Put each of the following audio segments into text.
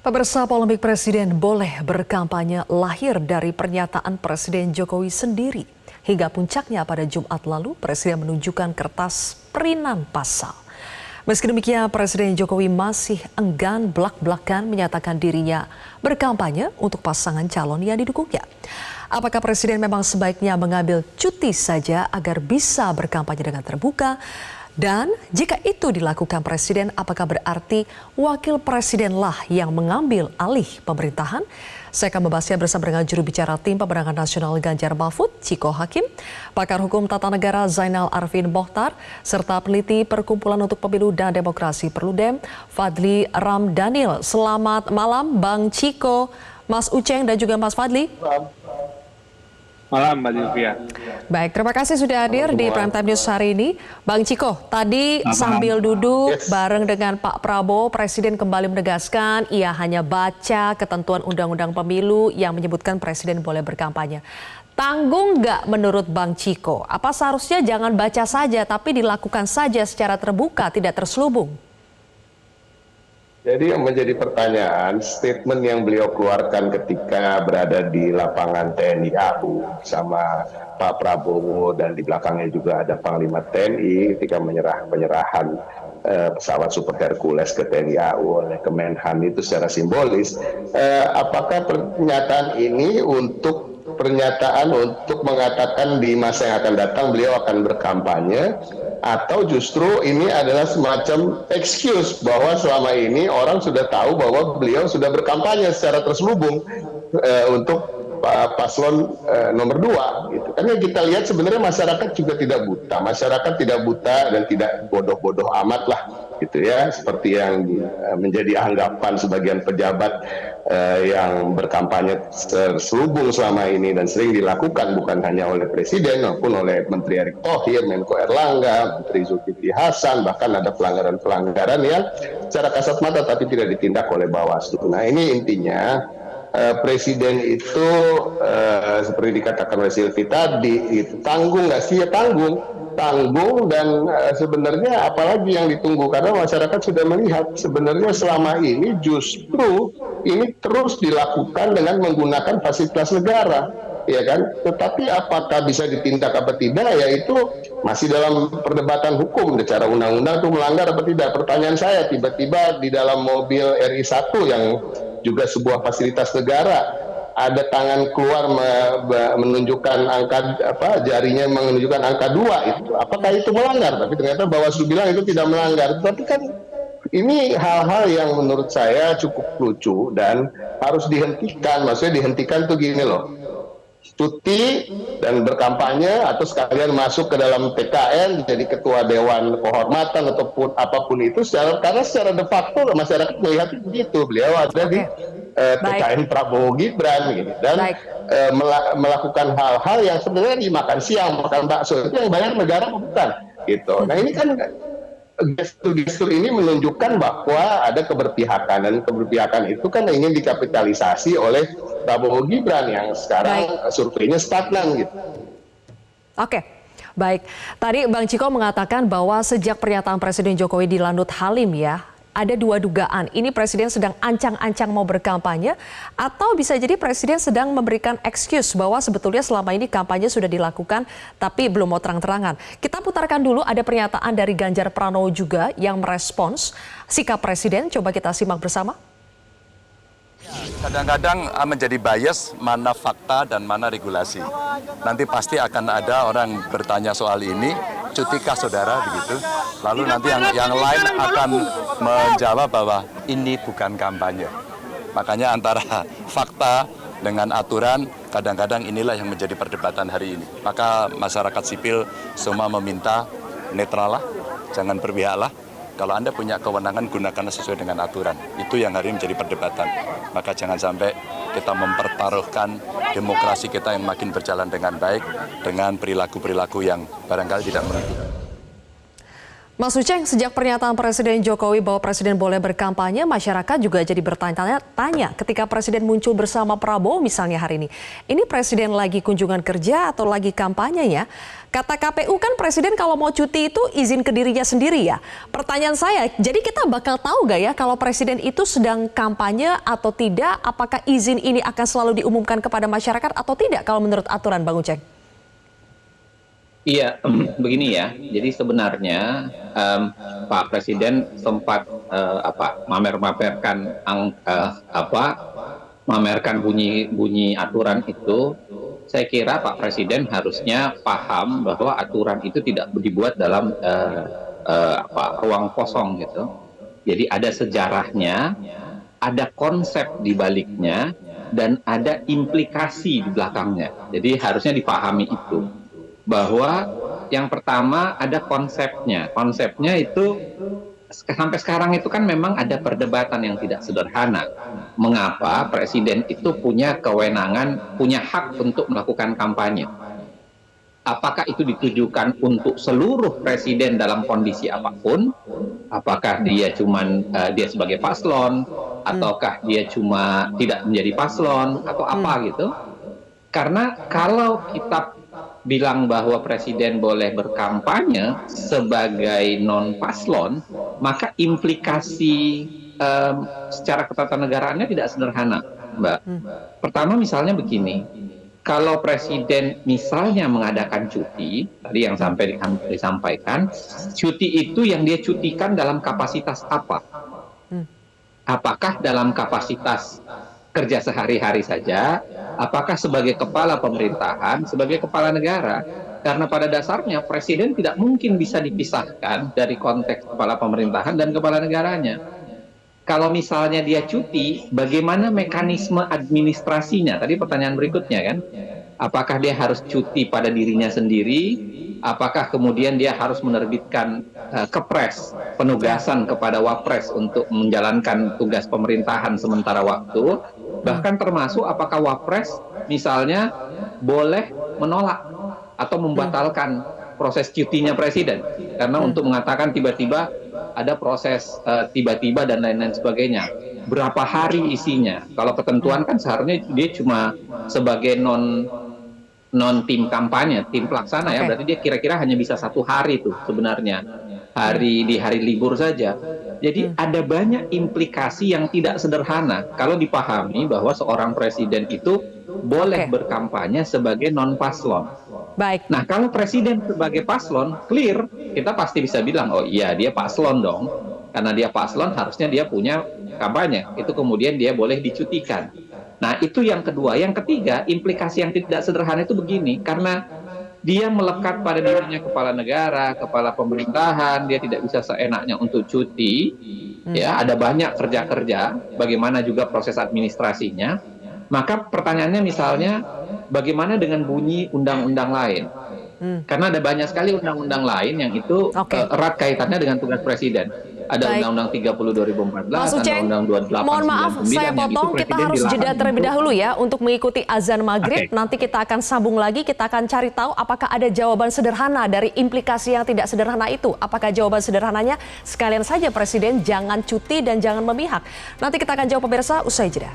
Pemirsa, polemik presiden boleh berkampanye lahir dari pernyataan Presiden Jokowi sendiri. Hingga puncaknya pada Jumat lalu, Presiden menunjukkan kertas perinan pasal. Meski demikian, Presiden Jokowi masih enggan blak-blakan menyatakan dirinya berkampanye untuk pasangan calon yang didukungnya. Apakah Presiden memang sebaiknya mengambil cuti saja agar bisa berkampanye dengan terbuka? Dan jika itu dilakukan Presiden, apakah berarti Wakil Presidenlah yang mengambil alih pemerintahan? Saya akan membahasnya bersama dengan juru bicara Tim Pemenangan Nasional Ganjar Mahfud, Ciko Hakim, pakar hukum tata negara Zainal Arifin Mohtar, serta peneliti Perkumpulan untuk Pemilu dan Demokrasi Perludem, Fadli Ramdhanil. Selamat malam, Bang Ciko, Mas Uceng, dan juga Mas Fadli. Malam, Mbak Zilvia. Baik, terima kasih sudah hadir di Prime Time News hari ini. Bang Ciko, tadi sambil duduk bareng dengan Pak Prabowo, Presiden kembali menegaskan ia hanya baca ketentuan Undang-Undang Pemilu yang menyebutkan Presiden boleh berkampanye. Tanggung nggak menurut Bang Ciko? Apa seharusnya jangan baca saja tapi dilakukan saja secara terbuka, tidak terselubung? Jadi yang menjadi pertanyaan, statement yang beliau keluarkan ketika berada di lapangan TNI AU sama Pak Prabowo dan di belakangnya juga ada Panglima TNI ketika penyerahan pesawat Super Hercules ke TNI AU oleh Kemenhan itu secara simbolis. Apakah pernyataan ini pernyataan untuk mengatakan di masa yang akan datang beliau akan berkampanye, atau justru ini adalah semacam excuse bahwa selama ini orang sudah tahu bahwa beliau sudah berkampanye secara terselubung untuk paslon nomor 2 gitu. Kan yang kita lihat sebenarnya masyarakat juga tidak buta dan tidak bodoh-bodoh amat lah gitu ya, seperti yang menjadi anggapan sebagian pejabat yang berkampanye terselubung selama ini dan sering dilakukan bukan hanya oleh Presiden maupun oleh Menteri Erick Thohir, Menko Erlangga, Menteri Zulkifli Hasan, bahkan ada pelanggaran-pelanggaran yang secara kasat mata tapi tidak ditindak oleh Bawaslu. Nah, ini intinya Presiden itu seperti dikatakan oleh Silvi tadi, itu tanggung nggak sih? Ya tanggung dan sebenarnya apalagi yang ditunggu, karena masyarakat sudah melihat sebenarnya selama ini justru ini terus dilakukan dengan menggunakan fasilitas negara, ya kan? Tetapi apakah bisa ditindak apa tidak, ya itu masih dalam perdebatan hukum. Secara undang-undang itu melanggar apa tidak? Pertanyaan saya, tiba-tiba di dalam mobil RI1 yang juga sebuah fasilitas negara, ada tangan keluar menunjukkan angka jarinya menunjukkan angka 2, itu apakah itu melanggar? Tapi ternyata Bawaslu bilang itu tidak melanggar. Tapi kan ini hal-hal yang menurut saya cukup lucu dan harus dihentikan. Maksudnya dihentikan tuh gini loh, cuti dan berkampanye atau sekalian masuk ke dalam TKN jadi ketua Dewan Kehormatan ataupun apapun itu, karena secara de facto masyarakat melihat begitu, beliau ada di TKN Prabowo Gibran gitu, dan melakukan hal-hal yang sebenarnya dimakan siang, makan bakso itu yang bayar negara bukan gitu. Nah, ini kan gestur ini menunjukkan bahwa ada keberpihakan, dan keberpihakan itu kan ingin dikapitalisasi oleh Prabowo Gibran yang sekarang surveinya stagnan gitu. Oke, baik. Tadi Bang Ciko mengatakan bahwa sejak pernyataan Presiden Jokowi di Lanut Halim ya, ada dua dugaan. Ini Presiden sedang ancang-ancang mau berkampanye, atau bisa jadi Presiden sedang memberikan excuse bahwa sebetulnya selama ini kampanye sudah dilakukan tapi belum mau terang-terangan. Kita putarkan dulu, ada pernyataan dari Ganjar Pranowo juga yang merespons sikap Presiden. Coba kita simak bersama. Kadang-kadang menjadi bias mana fakta dan mana regulasi. Nanti pasti akan ada orang bertanya soal ini, cutikah saudara begitu. Lalu nanti yang lain akan menjawab bahwa ini bukan kampanye. Makanya antara fakta dengan aturan kadang-kadang inilah yang menjadi perdebatan hari ini. Maka masyarakat sipil semua meminta netral lah, jangan berpihak lah. Kalau Anda punya kewenangan, gunakan sesuai dengan aturan. Itu yang hari ini menjadi perdebatan. Maka jangan sampai kita mempertaruhkan demokrasi kita yang makin berjalan dengan baik dengan perilaku-perilaku yang barangkali tidak menentu. Mas Uceng, sejak pernyataan Presiden Jokowi bahwa Presiden boleh berkampanye, masyarakat juga jadi bertanya-tanya ketika Presiden muncul bersama Prabowo misalnya hari ini. Ini Presiden lagi kunjungan kerja atau lagi kampanye ya? Kata KPU kan Presiden kalau mau cuti itu izin ke dirinya sendiri ya. Pertanyaan saya, jadi kita bakal tahu gak ya kalau Presiden itu sedang kampanye atau tidak? Apakah izin ini akan selalu diumumkan kepada masyarakat atau tidak kalau menurut aturan Bang Uceng? Iya, begini ya. Jadi sebenarnya Pak Presiden sempat mamerkan bunyi aturan itu. Saya kira Pak Presiden harusnya paham bahwa aturan itu tidak dibuat dalam ruang kosong gitu. Jadi ada sejarahnya, ada konsep di baliknya, dan ada implikasi di belakangnya. Jadi harusnya dipahami itu. Bahwa yang pertama ada konsepnya. Konsepnya itu sampai sekarang itu kan memang ada perdebatan yang tidak sederhana. Mengapa Presiden itu punya kewenangan, punya hak untuk melakukan kampanye? Apakah itu ditujukan untuk seluruh presiden dalam kondisi apapun? Apakah dia dia sebagai paslon, ataukah dia cuma tidak menjadi paslon, atau apa gitu? Karena kalau kita bilang bahwa Presiden boleh berkampanye sebagai non-paslon, maka implikasi secara ketatanagaranya tidak sederhana, Mbak. Pertama misalnya begini, kalau Presiden misalnya mengadakan cuti, tadi yang sampai disampaikan, cuti itu yang dia cutikan dalam kapasitas apa? Apakah dalam kapasitas kerja sehari-hari saja, apakah sebagai kepala pemerintahan, sebagai kepala negara? Karena pada dasarnya Presiden tidak mungkin bisa dipisahkan dari konteks kepala pemerintahan dan kepala negaranya. Kalau misalnya dia cuti, bagaimana mekanisme administrasinya? Tadi pertanyaan berikutnya kan, apakah dia harus cuti pada dirinya sendiri? Apakah kemudian dia harus menerbitkan kepres, penugasan kepada Wapres untuk menjalankan tugas pemerintahan sementara waktu? Bahkan termasuk apakah Wapres misalnya boleh menolak atau membatalkan proses cutinya Presiden? Karena untuk mengatakan tiba-tiba ada proses tiba-tiba dan lain-lain sebagainya. Berapa hari isinya? Kalau ketentuan kan seharusnya dia cuma sebagai non tim kampanye, tim pelaksana ya, berarti dia kira-kira hanya bisa 1 hari tuh sebenarnya, di hari libur saja. Jadi ada banyak implikasi yang tidak sederhana kalau dipahami bahwa seorang presiden itu boleh berkampanye sebagai non paslon. Baik. Nah kalau presiden sebagai paslon, clear, kita pasti bisa bilang, oh iya dia paslon dong, karena dia paslon harusnya dia punya kampanye, itu kemudian dia boleh dicutikan. Nah itu yang kedua. Yang ketiga, implikasi yang tidak sederhana itu begini, karena dia melekat pada dirinya kepala negara, kepala pemerintahan, dia tidak bisa seenaknya untuk cuti, ya ada banyak kerja-kerja, bagaimana juga proses administrasinya. Maka pertanyaannya misalnya, bagaimana dengan bunyi undang-undang lain? Karena ada banyak sekali undang-undang lain yang itu erat kaitannya dengan tugas presiden. Ada Undang-Undang 30 2014, Mas Uceng, ada Undang-Undang 28 mohon maaf saya potong, kita harus jeda terlebih dahulu ya untuk mengikuti azan maghrib. Nanti kita akan sambung lagi, kita akan cari tahu apakah ada jawaban sederhana dari implikasi yang tidak sederhana itu. Apakah jawaban sederhananya sekalian saja Presiden jangan cuti dan jangan memihak. Nanti kita akan jawab pemirsa usai jeda.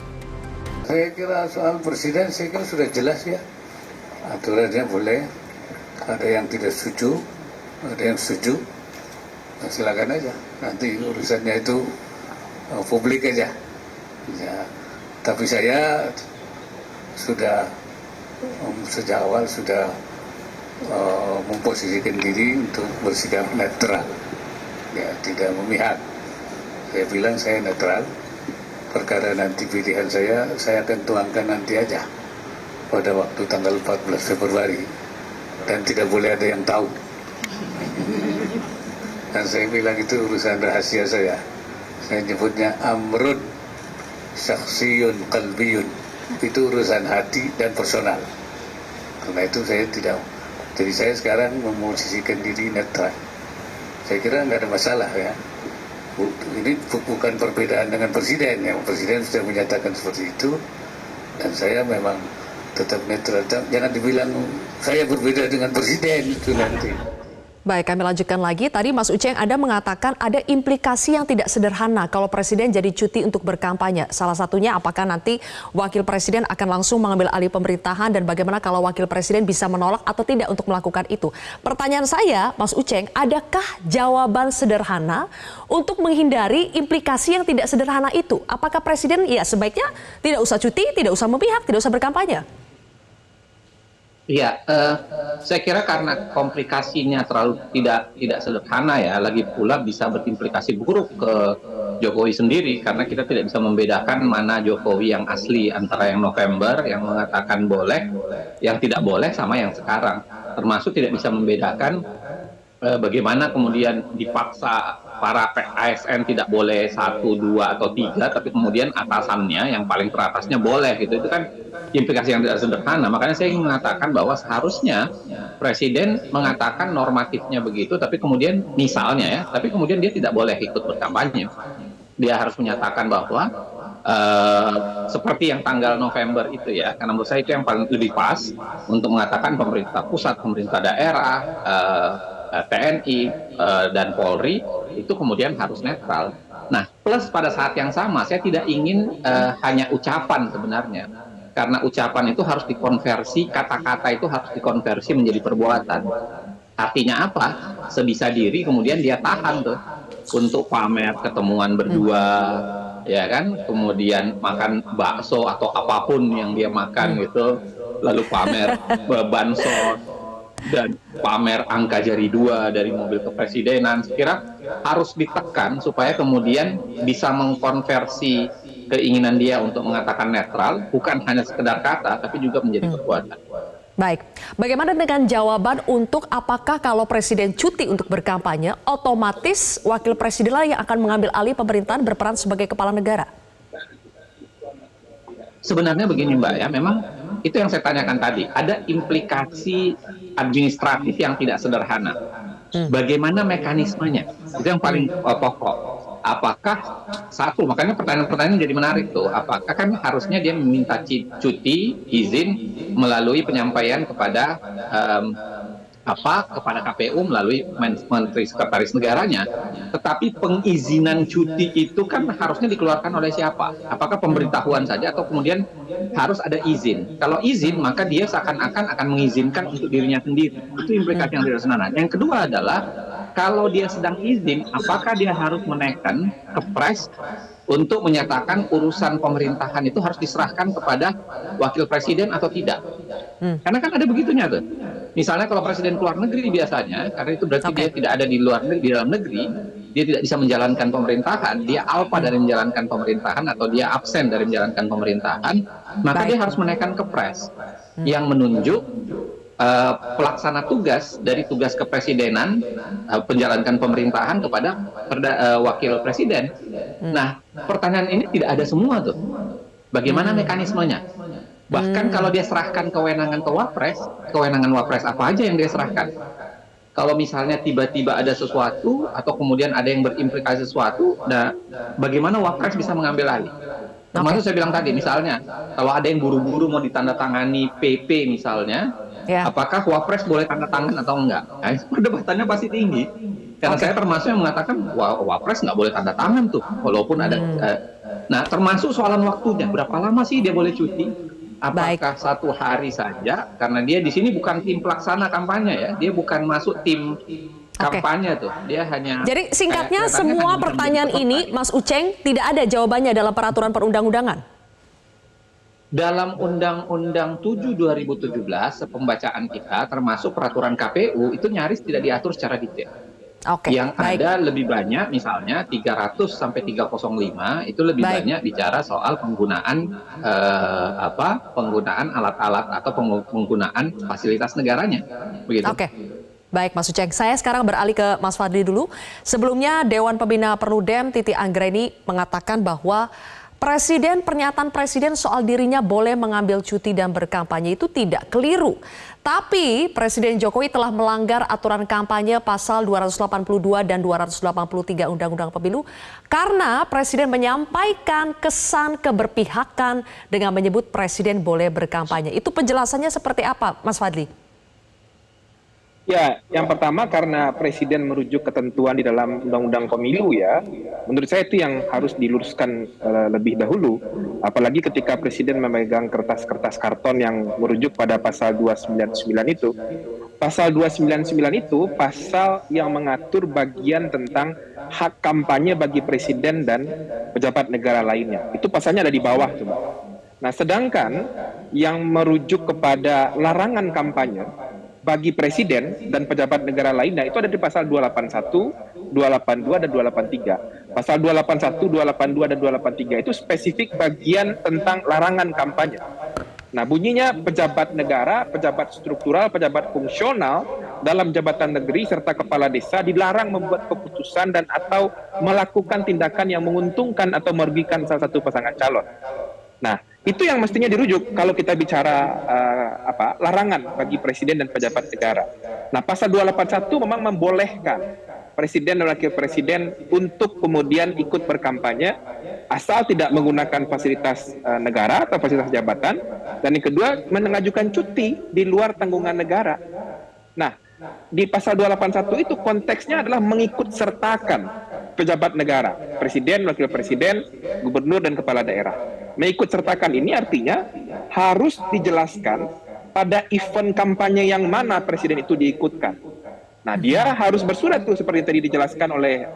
Saya kira soal Presiden saya kira sudah jelas ya, aturannya boleh, ada yang tidak setuju, ada yang setuju. Nah, silakan aja, nanti urusannya itu publik aja. Ya, tapi saya sudah sejak awal sudah memposisikan diri untuk bersikap netral, ya tidak memihak. Saya bilang saya netral. Perkara nanti pilihan saya akan tuangkan nanti aja pada waktu tanggal 14 Februari dan tidak boleh ada yang tahu. Dan saya bilang itu urusan rahasia saya. Saya nyebutnya amrun syakhsiyun qalbiyun. Itu urusan hati dan personal. Karena itu saya tidak. Jadi saya sekarang memosisikan diri netral. Saya kira nggak ada masalah ya. Ini bukan perbedaan dengan presiden. Yang presiden sudah menyatakan seperti itu. Dan saya memang tetap netral. Jangan dibilang saya berbeda dengan presiden itu nanti. Baik, kami lanjutkan lagi. Tadi Mas Uceng, Anda mengatakan ada implikasi yang tidak sederhana kalau Presiden jadi cuti untuk berkampanye. Salah satunya apakah nanti Wakil Presiden akan langsung mengambil alih pemerintahan dan bagaimana kalau Wakil Presiden bisa menolak atau tidak untuk melakukan itu. Pertanyaan saya, Mas Uceng, adakah jawaban sederhana untuk menghindari implikasi yang tidak sederhana itu? Apakah Presiden ya sebaiknya tidak usah cuti, tidak usah memihak, tidak usah berkampanye? Iya, saya kira karena komplikasinya terlalu tidak sederhana ya, lagi pula bisa berimplikasi buruk ke Jokowi sendiri karena kita tidak bisa membedakan mana Jokowi yang asli antara yang November yang mengatakan boleh, yang tidak boleh sama yang sekarang. Termasuk tidak bisa membedakan bagaimana kemudian dipaksa para ASN tidak boleh 1, 2, atau 3, tapi kemudian atasannya yang paling teratasnya boleh gitu. Itu kan implikasi yang tidak sederhana. Makanya saya ingin mengatakan bahwa seharusnya Presiden mengatakan normatifnya begitu, tapi kemudian misalnya ya, tapi kemudian dia tidak boleh ikut berkampanye. Dia harus menyatakan bahwa seperti yang tanggal November itu ya, karena menurut saya itu yang paling lebih pas untuk mengatakan pemerintah pusat, pemerintah daerah, TNI dan Polri itu kemudian harus netral. Nah, plus pada saat yang sama saya tidak ingin hanya ucapan sebenarnya, karena ucapan itu harus dikonversi, kata-kata itu harus dikonversi menjadi perbuatan. Artinya apa? Sebisa diri kemudian dia tahan tuh untuk pamer ketemuan berdua, ya kan? Kemudian makan bakso atau apapun yang dia makan gitu, lalu pamer bansos dan pamer angka jari 2 dari mobil kepresidenan. Saya kira harus ditekan supaya kemudian bisa mengkonversi keinginan dia untuk mengatakan netral, bukan hanya sekedar kata, tapi juga menjadi perbuatan. Baik, bagaimana dengan jawaban untuk apakah kalau Presiden cuti untuk berkampanye, otomatis Wakil Presiden lah yang akan mengambil alih pemerintahan berperan sebagai kepala negara? Sebenarnya begini Mbak ya, memang itu yang saya tanyakan tadi, ada implikasi administratif yang tidak sederhana. Bagaimana mekanismenya? Itu yang paling pokok. Apakah satu, makanya pertanyaan-pertanyaan jadi menarik tuh, apakah kan harusnya dia meminta cuti, izin melalui penyampaian kepada kepada KPU melalui Menteri Sekretaris Negaranya, tetapi pengizinan cuti itu kan harusnya dikeluarkan oleh siapa? Apakah pemberitahuan saja atau kemudian harus ada izin? Kalau izin maka dia seakan-akan akan mengizinkan untuk dirinya sendiri. Itu implikasi yang tidak sederhana. Yang kedua adalah kalau dia sedang izin, apakah dia harus menaikkan kepres untuk menyatakan urusan pemerintahan itu harus diserahkan kepada Wakil Presiden atau tidak? Karena kan ada begitunya tuh. Misalnya kalau Presiden keluar negeri biasanya, karena itu berarti dia tidak ada di luar negeri, di dalam negeri, dia tidak bisa menjalankan pemerintahan, dia alpa dari menjalankan pemerintahan atau dia absen dari menjalankan pemerintahan, maka dia harus menaikkan kepres yang menunjuk pelaksana tugas dari tugas kepresidenan, penjalankan pemerintahan kepada Wakil Presiden. Nah, pertanyaan ini tidak ada semua tuh. Bagaimana mekanismenya? Bahkan kalau dia serahkan kewenangan ke Wapres, kewenangan Wapres apa aja yang dia serahkan? Kalau misalnya tiba-tiba ada sesuatu atau kemudian ada yang berimplikasi sesuatu, nah bagaimana Wapres bisa mengambil alih? Termasuk saya bilang tadi, misalnya kalau ada yang buru-buru mau ditandatangani PP misalnya, apakah Wapres boleh tanda tangan atau enggak? Nah, perdebatannya pasti tinggi. Karena saya termasuk yang mengatakan Wapres nggak boleh tanda tangan tuh, walaupun ada. Nah, termasuk soalan waktunya, berapa lama sih dia boleh cuti? Apakah 1 hari saja? Karena dia di sini bukan tim pelaksana kampanye ya, dia bukan masuk tim kampanye tuh, dia hanya. Jadi singkatnya semua pertanyaan ini, Mas Uceng, tidak ada jawabannya dalam peraturan perundang-undangan? Dalam Undang-Undang 7 2017, pembacaan kita termasuk peraturan KPU itu nyaris tidak diatur secara detail. Yang ada lebih banyak misalnya 300 sampai 305 itu lebih banyak bicara soal penggunaan penggunaan alat-alat atau penggunaan fasilitas negaranya. Begitu. Baik Mas Uceng, saya sekarang beralih ke Mas Fadli dulu. Sebelumnya Dewan Pembina Perludem Titi Anggreni mengatakan bahwa pernyataan Presiden soal dirinya boleh mengambil cuti dan berkampanye itu tidak keliru. Tapi Presiden Jokowi telah melanggar aturan kampanye pasal 282 dan 283 Undang-Undang Pemilu karena Presiden menyampaikan kesan keberpihakan dengan menyebut Presiden boleh berkampanye. Itu penjelasannya seperti apa, Mas Fadli? Ya, yang pertama karena Presiden merujuk ketentuan di dalam Undang-Undang Pemilu ya, menurut saya itu yang harus diluruskan lebih dahulu. Apalagi ketika Presiden memegang kertas-kertas karton yang merujuk pada pasal 299 itu. Pasal 299 itu pasal yang mengatur bagian tentang hak kampanye bagi Presiden dan pejabat negara lainnya. Itu pasalnya ada di bawah coba. Nah, sedangkan yang merujuk kepada larangan kampanye bagi presiden dan pejabat negara lainnya itu ada di pasal 281, 282 dan 283. Pasal 281, 282 dan 283 itu spesifik bagian tentang larangan kampanye. Nah, bunyinya pejabat negara, pejabat struktural, pejabat fungsional dalam jabatan negeri serta kepala desa dilarang membuat keputusan dan atau melakukan tindakan yang menguntungkan atau merugikan salah satu pasangan calon. Nah, itu yang mestinya dirujuk kalau kita bicara larangan bagi presiden dan pejabat negara. Nah, pasal 281 memang membolehkan presiden dan wakil presiden untuk kemudian ikut berkampanye asal tidak menggunakan fasilitas negara atau fasilitas jabatan, dan yang kedua mengajukan cuti di luar tanggungan negara. Nah, di pasal 281 itu konteksnya adalah mengikut sertakan pejabat negara, presiden, wakil presiden, gubernur dan kepala daerah. Mengikut sertakan ini artinya harus dijelaskan pada event kampanye yang mana presiden itu diikutkan. Nah, dia harus bersurat tuh seperti tadi dijelaskan oleh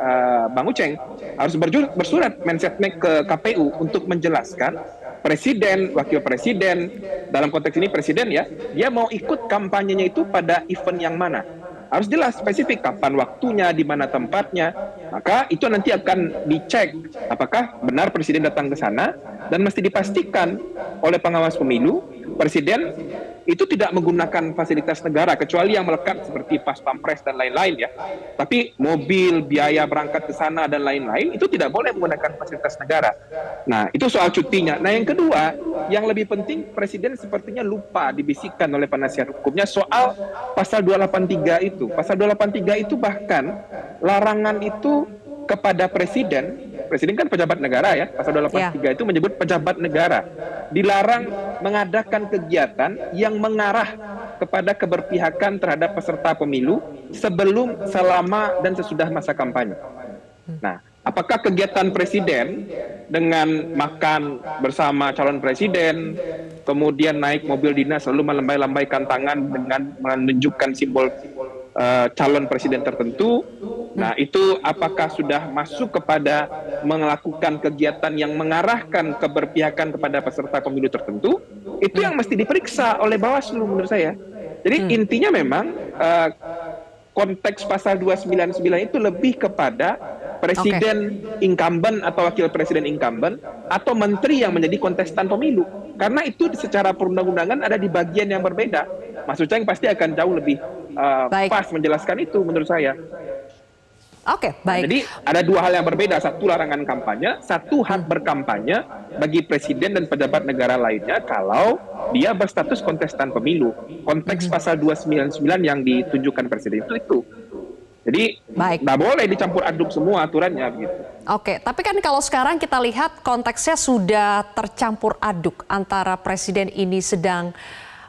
Bang Uceng, harus bersurat Mensetnek ke KPU untuk menjelaskan presiden, wakil presiden, dalam konteks ini presiden ya, dia mau ikut kampanyenya itu pada event yang mana. Harus jelas spesifik kapan waktunya, di mana tempatnya. Maka itu nanti akan dicek apakah benar presiden datang ke sana, dan mesti dipastikan oleh pengawas pemilu presiden itu tidak menggunakan fasilitas negara kecuali yang melekat seperti pas pampres dan lain-lain ya. Tapi mobil, biaya berangkat ke sana dan lain-lain itu tidak boleh menggunakan fasilitas negara. Nah, itu soal cutinya. Nah, yang kedua, yang lebih penting presiden sepertinya lupa dibisikkan oleh penasihat hukumnya soal pasal 283 itu. Pasal 283 itu bahkan larangan itu kepada presiden kan pejabat negara ya, pasal 283 itu menyebut pejabat negara dilarang mengadakan kegiatan yang mengarah kepada keberpihakan terhadap peserta pemilu sebelum, selama, dan sesudah masa kampanye. Nah, apakah kegiatan presiden dengan makan bersama calon presiden, kemudian naik mobil dinas lalu melambai-lambaikan tangan dengan menunjukkan simbol calon presiden tertentu, nah itu apakah sudah masuk kepada melakukan kegiatan yang mengarahkan keberpihakan kepada peserta pemilu tertentu, itu yang mesti diperiksa oleh Bawaslu menurut saya. Jadi intinya memang konteks pasal 299 itu lebih kepada presiden incumbent atau wakil presiden incumbent atau menteri yang menjadi kontestan pemilu. Karena itu secara perundang-undangan ada di bagian yang berbeda. Mas Uceng pasti akan jauh lebih pas menjelaskan itu menurut saya. Oke, baik. Jadi ada dua hal yang berbeda, satu larangan kampanye, satu hak berkampanye bagi presiden dan pejabat negara lainnya kalau dia berstatus kontestan pemilu. Konteks pasal 299 yang ditunjukkan presiden itu. Jadi nggak boleh dicampur aduk semua aturannya begitu. Oke, tapi kan kalau sekarang kita lihat konteksnya sudah tercampur aduk antara presiden ini sedang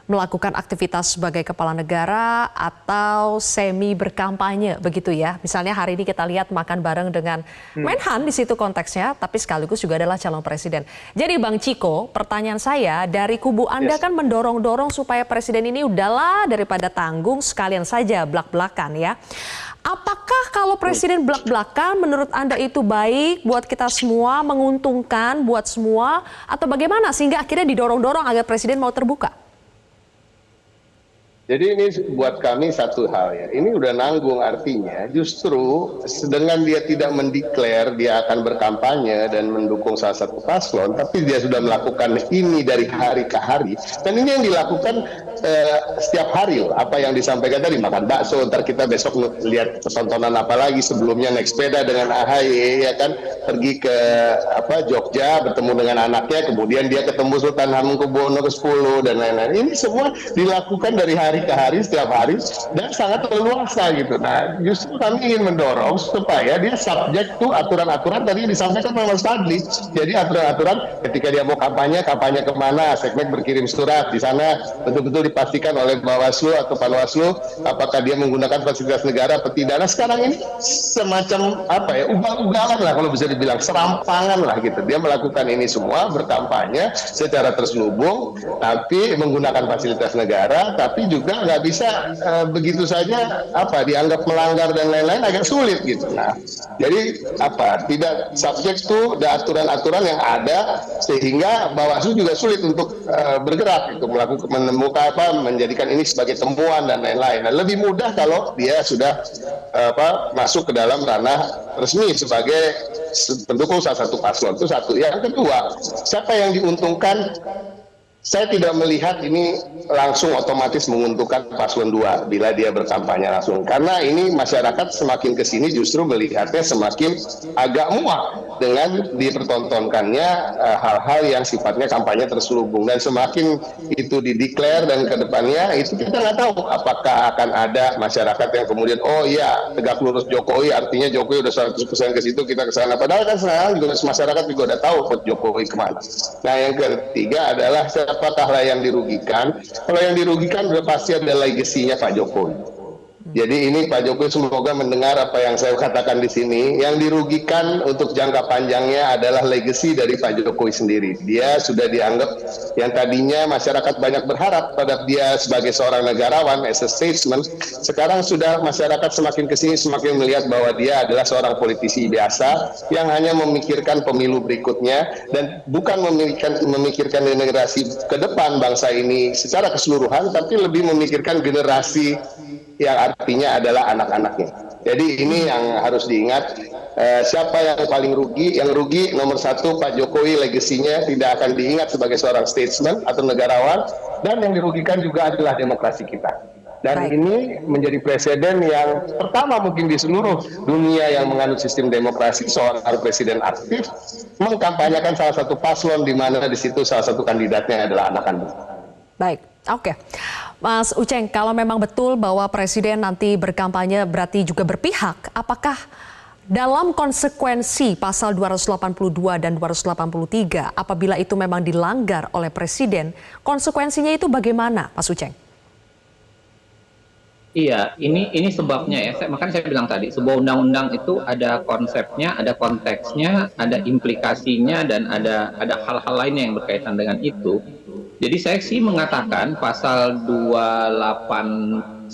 melakukan aktivitas sebagai kepala negara atau semi berkampanye begitu ya. Misalnya hari ini kita lihat makan bareng dengan Menhan di situ konteksnya, tapi sekaligus juga adalah calon presiden. Jadi Bang Ciko, pertanyaan saya dari kubu Anda kan mendorong-dorong supaya presiden ini udahlah daripada tanggung sekalian saja blak-blakan ya. Apakah kalau presiden blak-blakan menurut Anda itu baik buat kita semua, menguntungkan buat semua, atau bagaimana sehingga akhirnya didorong-dorong agar presiden mau terbuka? Jadi ini buat kami satu hal ya, ini udah nanggung, artinya justru dengan dia tidak mendeklar dia akan berkampanye dan mendukung salah satu paslon, tapi dia sudah melakukan ini dari hari ke hari, dan ini yang dilakukan setiap hari loh, apa yang disampaikan tadi, makan bakso, ntar kita besok lihat tontonan apa lagi, sebelumnya naik sepeda dengan AHY ya kan, pergi ke Jogja bertemu dengan anaknya, kemudian dia ketemu Sultan Hamengkubuwono ke-10 dan lain-lain. Ini semua dilakukan dari hari hari ke hari, setiap hari, dan sangat leluasa gitu. Nah, justru kami ingin mendorong supaya dia subjek to aturan-aturan tadi yang disampaikan oleh Mas Fadli. Jadi aturan-aturan ketika dia mau kampanye kemana, Seknek berkirim surat, di sana betul-betul dipastikan oleh Bawaslu atau Panwaslu apakah dia menggunakan fasilitas negara atau tidak. Nah, sekarang ini semacam ugal-ugalan lah kalau bisa dibilang, serampangan lah gitu. Dia melakukan ini semua, berkampanye secara terselubung, tapi menggunakan fasilitas negara, tapi juga nggak bisa begitu saja dianggap melanggar dan lain-lain, agak sulit gitu. Nah, jadi tidak subjek to aturan-aturan yang ada, sehingga Bawaslu juga sulit untuk bergerak, untuk menemukan menjadikan ini sebagai temuan dan lain-lain. Nah, lebih mudah kalau dia sudah masuk ke dalam ranah resmi sebagai pendukung salah satu paslon. Itu satu. Yang kedua, siapa yang diuntungkan? Saya tidak melihat ini langsung otomatis menguntungkan paslon 2 bila dia berkampanye langsung. Karena ini masyarakat semakin ke sini justru melihatnya semakin agak muak dengan dipertontonkannya hal-hal yang sifatnya kampanye terselubung. Dan semakin itu dideklar dan ke depannya itu kita nggak tahu apakah akan ada masyarakat yang kemudian tegak lurus Jokowi, artinya Jokowi udah 100% ke situ, kita ke sana. Padahal kan sekarang juga masyarakat juga udah tahu Jokowi kemana. Nah, yang ketiga adalah apakah yang dirugikan? Kalau yang dirugikan sudah pasti ada legasinya Pak Jokowi. Jadi ini Pak Jokowi semoga mendengar apa yang saya katakan di sini. Yang dirugikan untuk jangka panjangnya adalah legasi dari Pak Jokowi sendiri. Dia sudah dianggap yang tadinya masyarakat banyak berharap pada dia sebagai seorang negarawan, as a statesman. Sekarang sudah masyarakat semakin kesini semakin melihat bahwa dia adalah seorang politisi biasa yang hanya memikirkan pemilu berikutnya dan bukan memikirkan generasi ke depan bangsa ini secara keseluruhan, tapi lebih memikirkan generasi yang artinya adalah anak-anaknya. Jadi ini yang harus diingat, siapa yang paling rugi? Yang rugi nomor satu Pak Jokowi, legasinya tidak akan diingat sebagai seorang statesman atau negarawan, dan yang dirugikan juga adalah demokrasi kita. Dan ini menjadi presiden yang pertama mungkin di seluruh dunia yang menganut sistem demokrasi, seorang presiden aktif mengkampanyekan salah satu paslon di mana di situ salah satu kandidatnya adalah anak kandung. Baik, oke. Mas Uceng, kalau memang betul bahwa presiden nanti berkampanye berarti juga berpihak, apakah dalam konsekuensi pasal 282 dan 283 apabila itu memang dilanggar oleh presiden, konsekuensinya itu bagaimana, Mas Uceng? Iya, ini sebabnya ya. Makanya saya bilang tadi, sebuah undang-undang itu ada konsepnya, ada konteksnya, ada implikasinya, dan ada hal-hal lainnya yang berkaitan dengan itu. Jadi saya sih mengatakan pasal 280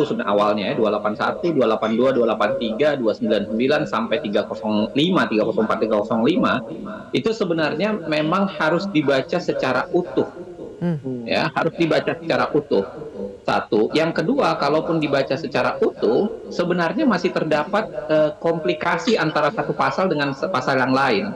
sudah awalnya ya, 281, 282, 283, 299 sampai 305, 304, 305 itu sebenarnya memang harus dibaca secara utuh. Ya, harus dibaca secara utuh. Satu, yang kedua, kalaupun dibaca secara utuh, sebenarnya masih terdapat komplikasi antara satu pasal dengan pasal yang lain.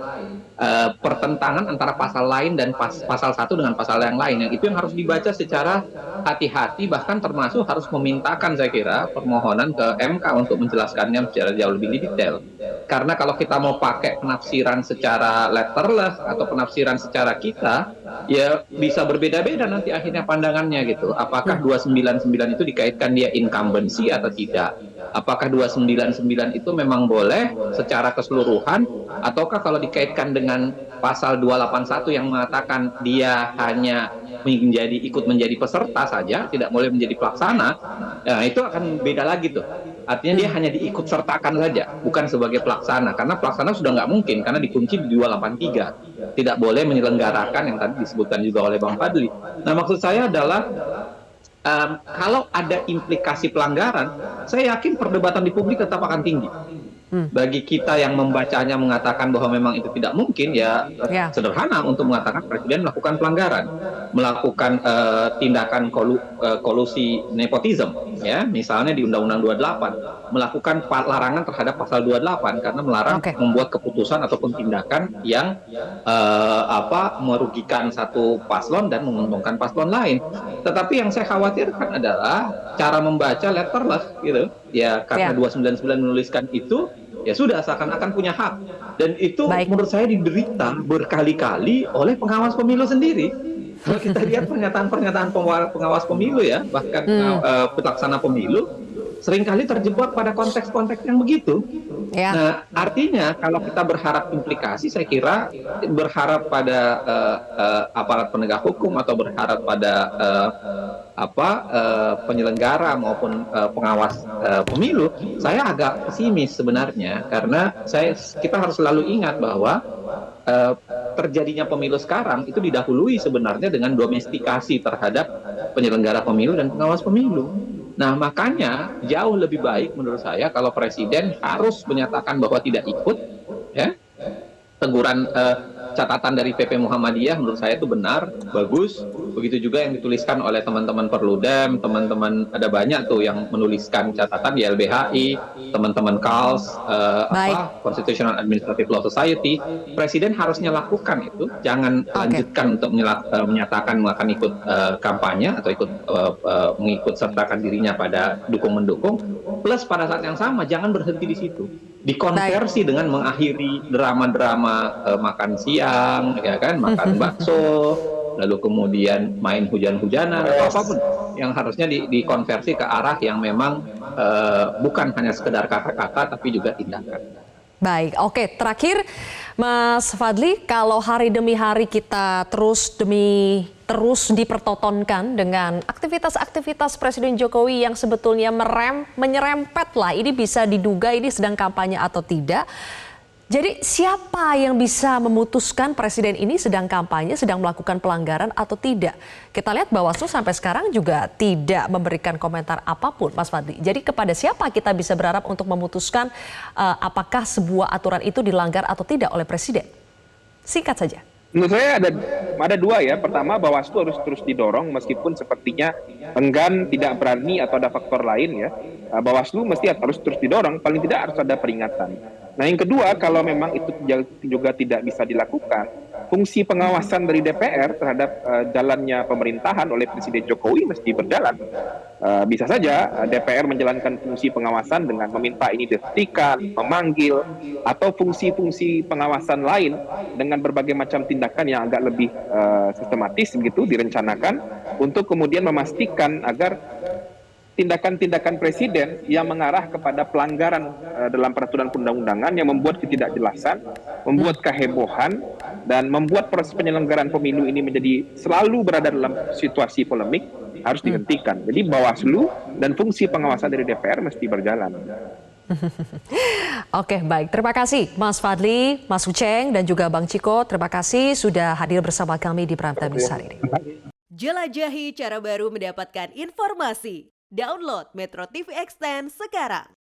Pertentangan antara pasal lain dan pasal satu dengan pasal yang lain. Yang itu yang harus dibaca secara hati-hati, bahkan termasuk harus memintakan saya kira permohonan ke MK untuk menjelaskannya secara jauh lebih detail. Karena kalau kita mau pakai penafsiran secara letterless atau penafsiran secara kita, ya bisa berbeda-beda nanti akhirnya pandangannya gitu. Apakah 299 itu dikaitkan dia incumbency atau tidak? Apakah 299 itu memang boleh secara keseluruhan, ataukah kalau dikaitkan dengan pasal 281 yang mengatakan dia hanya ikut menjadi peserta saja, tidak boleh menjadi pelaksana, nah itu akan beda lagi tuh. Artinya dia hanya diikut sertakan saja, bukan sebagai pelaksana, karena pelaksana sudah nggak mungkin, karena dikunci di 283. Tidak boleh menyelenggarakan yang tadi disebutkan juga oleh Bang Fadli. Nah, maksud saya adalah kalau ada implikasi pelanggaran, saya yakin perdebatan di publik tetap akan tinggi. Bagi kita yang membacanya mengatakan bahwa memang itu tidak mungkin, ya sederhana untuk mengatakan presiden melakukan pelanggaran, melakukan tindakan kolusi nepotisme, ya misalnya di Undang-Undang 28, melakukan larangan terhadap pasal 28 karena melarang membuat keputusan ataupun tindakan yang merugikan satu paslon dan menguntungkan paslon lain. Tetapi yang saya khawatirkan adalah cara membaca letterless gitu. Ya karena 299 menuliskan itu, ya sudah seakan-akan punya hak. Dan itu menurut saya diderita berkali-kali oleh pengawas pemilu sendiri. Kalau kita lihat pernyataan-pernyataan pengawas pemilu ya, bahkan pelaksana pemilu, seringkali terjebak pada konteks-konteks yang begitu. Ya. Nah, artinya kalau kita berharap implikasi, saya kira berharap pada aparat penegak hukum atau berharap pada penyelenggara maupun pengawas pemilu, saya agak pesimis sebenarnya, karena kita harus selalu ingat bahwa terjadinya pemilu sekarang itu didahului sebenarnya dengan domestikasi terhadap penyelenggara pemilu dan pengawas pemilu. Nah, makanya jauh lebih baik menurut saya kalau Presiden harus menyatakan bahwa tidak ikut, ya. Teguran catatan dari PP Muhammadiyah menurut saya itu benar, bagus. Begitu juga yang dituliskan oleh teman-teman Perludem, teman-teman, ada banyak tuh yang menuliskan catatan di LBHI, teman-teman KALS, Constitutional Administrative Law Society. Presiden harusnya lakukan itu, jangan lanjutkan untuk menyatakan akan ikut kampanye atau ikut mengikut sertakan dirinya pada dukung-mendukung. Plus pada saat yang sama jangan berhenti di situ, dikonversi dengan mengakhiri drama-drama makan siang, ya kan, makan bakso, lalu kemudian main hujan-hujanan atau apapun yang harusnya dikonversi ke arah yang memang bukan hanya sekedar kata-kata tapi juga tindakan. Baik, oke. Terakhir, Mas Fadli, kalau hari demi hari kita terus dipertontonkan dengan aktivitas-aktivitas Presiden Jokowi yang sebetulnya menyerempet lah, ini bisa diduga ini sedang kampanye atau tidak. Jadi siapa yang bisa memutuskan Presiden ini sedang kampanye, sedang melakukan pelanggaran atau tidak? Kita lihat Bawaslu sampai sekarang juga tidak memberikan komentar apapun, Mas Fadli. Jadi kepada siapa kita bisa berharap untuk memutuskan apakah sebuah aturan itu dilanggar atau tidak oleh Presiden? Singkat saja. Menurut saya ada dua ya. Pertama, Bawaslu harus terus didorong meskipun sepertinya enggan, tidak berani atau ada faktor lain ya. Bawaslu mesti harus terus didorong, paling tidak harus ada peringatan. Nah, yang kedua, kalau memang itu juga tidak bisa dilakukan, fungsi pengawasan dari DPR terhadap jalannya pemerintahan oleh Presiden Jokowi mesti berjalan. Bisa saja DPR menjalankan fungsi pengawasan dengan meminta ini dihentikan, memanggil, atau fungsi-fungsi pengawasan lain dengan berbagai macam tindakan yang agak lebih sistematis begitu direncanakan untuk kemudian memastikan agar tindakan-tindakan Presiden yang mengarah kepada pelanggaran dalam peraturan perundang-undangan yang membuat ketidakjelasan, membuat kehebohan, dan membuat proses penyelenggaraan pemilu ini menjadi selalu berada dalam situasi polemik harus dihentikan. Jadi Bawaslu dan fungsi pengawasan dari DPR mesti berjalan. Oke, baik. Terima kasih Mas Fadli, Mas Uceng, dan juga Bang Ciko. Terima kasih sudah hadir bersama kami di Prime Time News hari ini. Jelajahi cara baru mendapatkan informasi. Download Metro TV Extend sekarang.